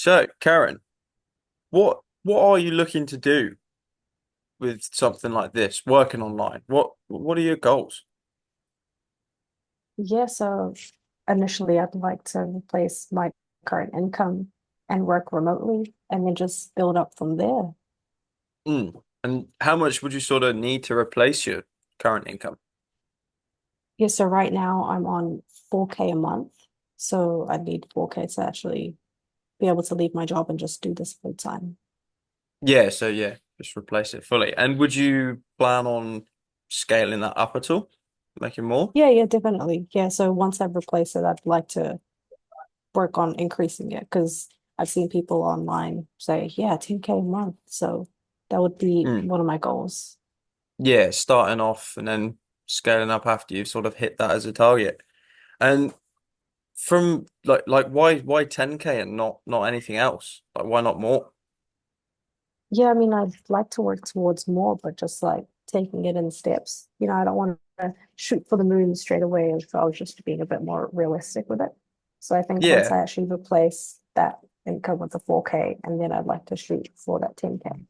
So, Karen, what are you looking to do with something like this, working online? What are your goals? Yeah, so initially I'd like to replace my current income and work remotely and then just build up from there. And how much would you sort of need to replace your current income? Yeah, so right now I'm on 4K a month. So I need 4K to actually be able to leave my job and just do this full time. Yeah, so yeah, just replace it fully. And would you plan on scaling that up at all? Making more? Yeah, definitely. Yeah, so once I've replaced it, I'd like to work on increasing it because I've seen people online say, yeah, 10K a month. So that would be Mm. one of my goals. Yeah, starting off and then scaling up after you've sort of hit that as a target. And from like why 10K and not anything else? Like why not more? Yeah, I mean, I'd like to work towards more, but just like taking it in steps. I don't want to shoot for the moon straight away. If I was just being a bit more realistic with it. So I think once Yeah. I actually replace that income with the 4K, and then I'd like to shoot for that 10K.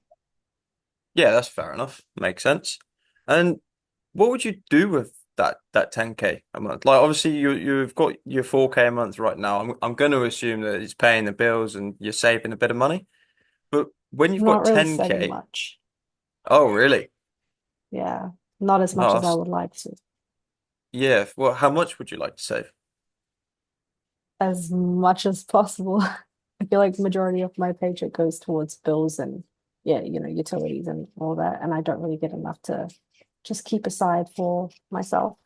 Yeah, that's fair enough. Makes sense. And what would you do with that 10K a month? Like obviously you've got your 4K a month right now. I'm going to assume that it's paying the bills and you're saving a bit of money. But when you've Not got really saving 10K, much. oh really? Yeah, not as much Oh, as I would like to. yeah. Well, how much would you like to save? As much as possible. I feel like the majority of my paycheck goes towards bills and yeah, utilities and all that. And I don't really get enough to just keep aside for myself.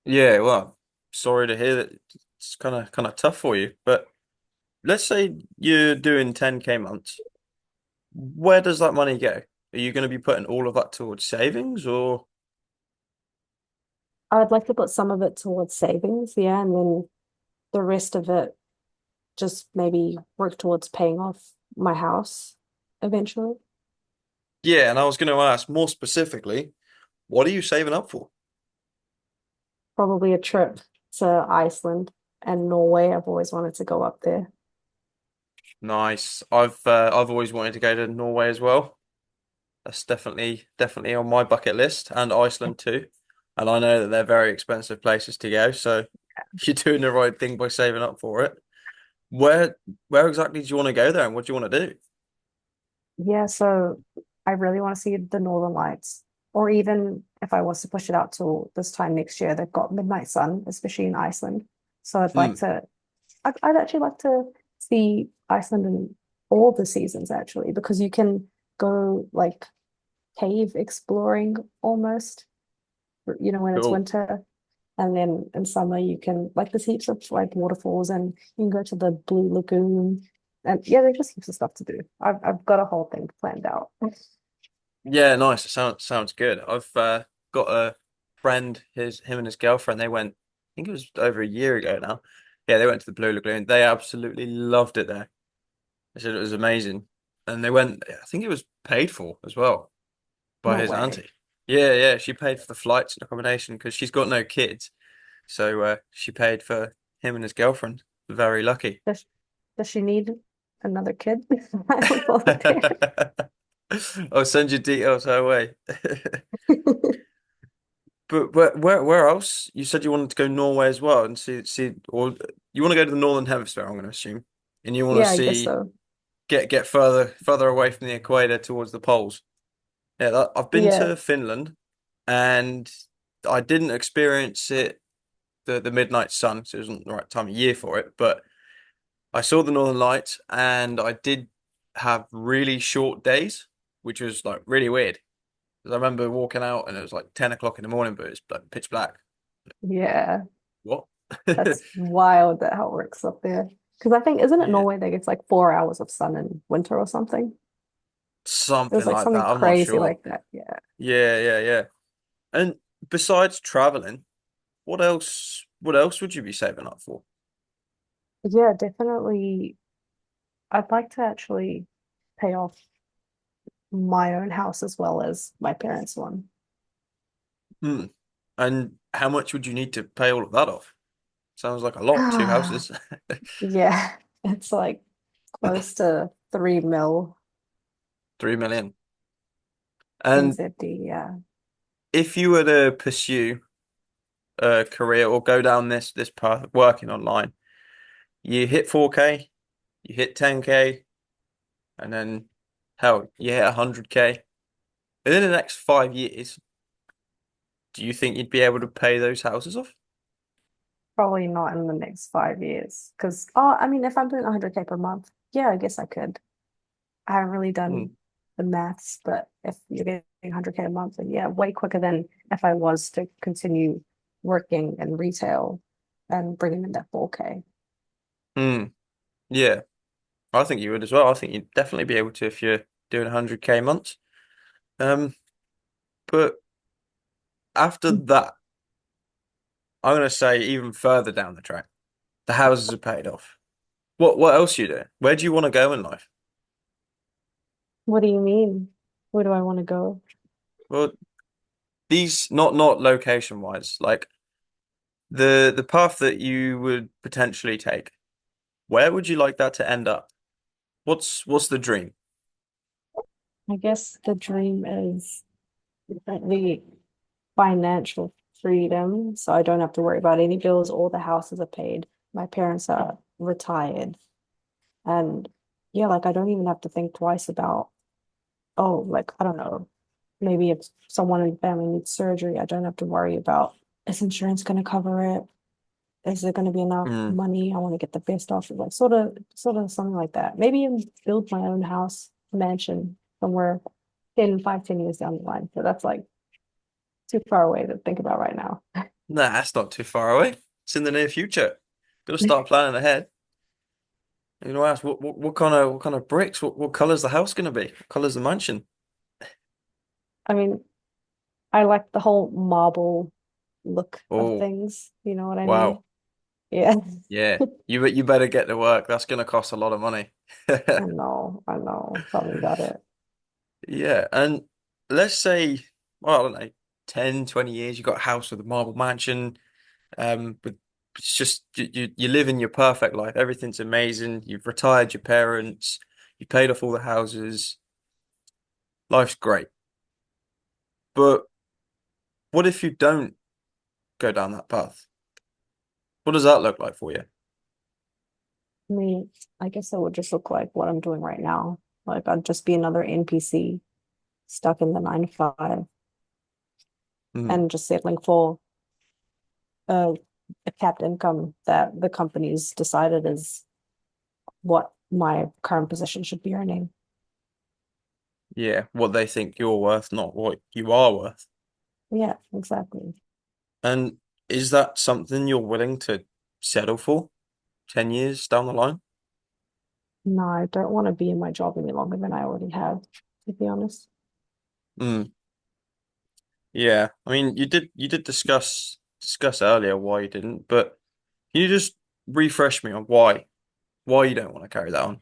Yeah, well, sorry to hear that it's kind of tough for you. But let's say you're doing 10K months. Where does that money go? Are you going to be putting all of that towards savings or? I would like to put some of it towards savings, yeah, and then the rest of it just maybe work towards paying off my house eventually. Yeah, and I was going to ask more specifically, what are you saving up for? Probably a trip to Iceland and Norway. I've always wanted to go up there. Nice. I've always wanted to go to Norway as well. That's definitely on my bucket list, and Iceland too. And I know that they're very expensive places to go, so you're doing the right thing by saving up for it. Where where exactly do you want to go there, and what do you want to do? Yeah, so I really want to see the Northern Lights, or even if I was to push it out till this time next year, they've got midnight sun, especially in Iceland. So Hmm. I'd actually like to see Iceland in all the seasons actually, because you can go like cave exploring almost, when it's Cool. winter. And then in summer you can like there's heaps of like waterfalls and you can go to the Blue Lagoon. And yeah, there's just heaps of stuff to do. I've got a whole thing planned out. Yeah, nice. It sounds good. I've got a friend, him and his girlfriend, they went, I think it was over a year ago now. Yeah, they went to the Blue Lagoon. They absolutely loved it there. They said it was amazing. And they went, I think it was paid for as well by No his way. auntie. Yeah, she paid for the flights and accommodation because she's got no kids. So she paid for him and his girlfriend. Very lucky. Does, does she need another kid? I would volunteer. I'll send you details her way. But where else? You said you wanted to go Norway as well and see, or you want to go to the Northern Hemisphere, I'm going to assume, and you want to Yeah, I guess see so. get further away from the equator towards the poles. Yeah, I've been Yeah. to Finland, and I didn't experience it the midnight sun, so it wasn't the right time of year for it. But I saw the Northern Lights, and I did have really short days, which was like really weird. 'Cause I remember walking out, and it was like 10 o'clock in the morning, but it's like pitch black. Yeah. What? That's wild that how it works up there. Because I think, isn't it Yeah, Norway that gets like 4 hours of sun in winter or something? It was something like like something that. I'm not crazy sure. like that. Yeah. Yeah. And besides traveling, what else would you be saving up for? Yeah, definitely. I'd like to actually pay off my own house as well as my parents' one. Hmm. And how much would you need to pay all of that off? Sounds like a lot, two houses. Yeah, it's like Close to 3 mil 3 million. And NZD, yeah. if you were to pursue a career or go down this path of working online, you hit 4K, you hit 10K, and then hell, you hit 100K. Within the next 5 years, do you think you'd be able to pay those houses off? Probably not in the next 5 years. Because, oh, I mean, if I'm doing 100K per month, yeah, I guess I could. I haven't really Hmm. done the maths, but if you're getting 100K a month, then yeah, way quicker than if I was to continue working in retail and bringing in that 4K. Hmm. Yeah, I think you would as well. I think you'd definitely be able to if you're doing 100K months. Um, but after that, I'm gonna say even further down the track, the houses are paid off. What else you do? Where do you want to go in life? What do you mean? Where do I want to go? Well, these not location wise, like the path that you would potentially take. Where would you like that to end up? What's the dream? I guess the dream is the financial freedom, so I don't have to worry about any bills. All the houses are paid. My parents are retired, and yeah, like I don't even have to think twice about, oh, like I don't know, maybe if someone in the family needs surgery, I don't have to worry about, is insurance going to cover it? Is there going to be enough Mm, money? I want to get the best off of, like sort of something like that. Maybe even build my own house, mansion somewhere in 5, 10 years down the line. So that's like too far away to think about right now. nah, that's not too far away. It's in the near future. Got to start planning ahead. You know, ask what kind of bricks? What color's the house gonna be? What color's the mansion? I mean, I like the whole marble look of Oh, things. You know what I mean? wow. Yeah. Yeah. You better get to work. That's gonna cost a lot of money. I know. Tell me about it. Yeah, and let's say, well, I don't know, 10, 20 years, you got a house with a marble mansion. But it's just you live in your perfect life. Everything's amazing. You've retired your parents, you paid off all the houses. Life's great. But what if you don't go down that path? What does that look like for you? I mean, I guess it would just look like what I'm doing right now. Like I'd just be another NPC stuck in the 9 to 5 Hmm. and just settling for a, a capped income that the company's decided is what my current position should be earning. Yeah, what they think you're worth, not what you are worth. Yeah, exactly. And is that something you're willing to settle for 10 years down the line? No, I don't want to be in my job any longer than I already have, to be honest. Hmm. Yeah. I mean, you did discuss earlier why you didn't, but can you just refresh me on why you don't want to carry that on?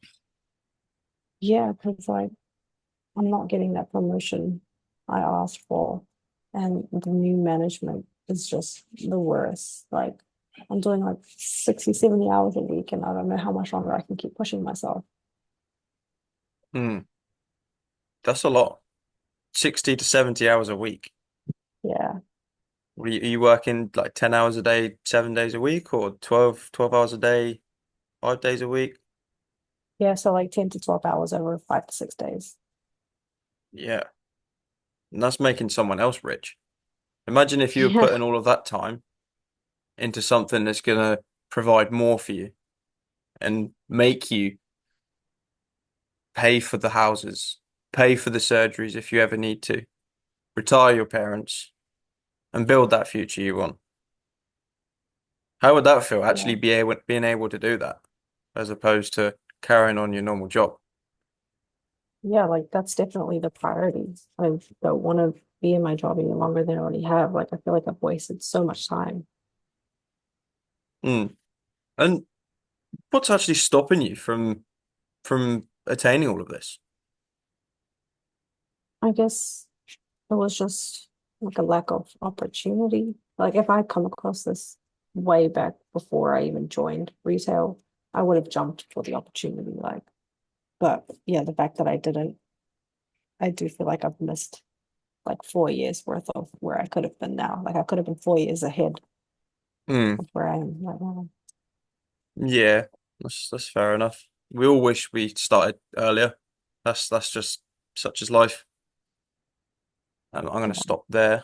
Yeah, because like I'm not getting that promotion I asked for, and the new management is just the worst. Like I'm doing like 60, 70 hours a week, and I don't know how much longer I can keep pushing myself. Hmm. That's a lot. 60 to 70 hours a week. Yeah. Are you working like 10 hours a day, 7 days a week, or 12 hours a day, 5 days a week? Yeah, so like 10 to 12 hours over 5 to 6 days. Yeah. And that's making someone else rich. Imagine if you were Yeah. putting all of that time into something that's gonna provide more for you and make you pay for the houses, pay for the surgeries if you ever need to, retire your parents, and build that future you want. How would that feel, Yeah. actually being able to do that, as opposed to carrying on your normal job? Yeah, like that's definitely the priority. I don't want to be in my job any longer than I already have. Like I feel like I've wasted so much time. Mm. And what's actually stopping you from attaining all of this? I guess it was just like a lack of opportunity. Like if I had come across this way back before I even joined retail, I would have jumped for the opportunity. Like But yeah, the fact that I didn't, I do feel like I've missed like 4 years worth of where I could have been now. Like I could have been 4 years ahead Hmm. of where I am right now. Yeah, that's fair enough. We all wish we started earlier. That's just such as life. I'm going to Yeah. stop there.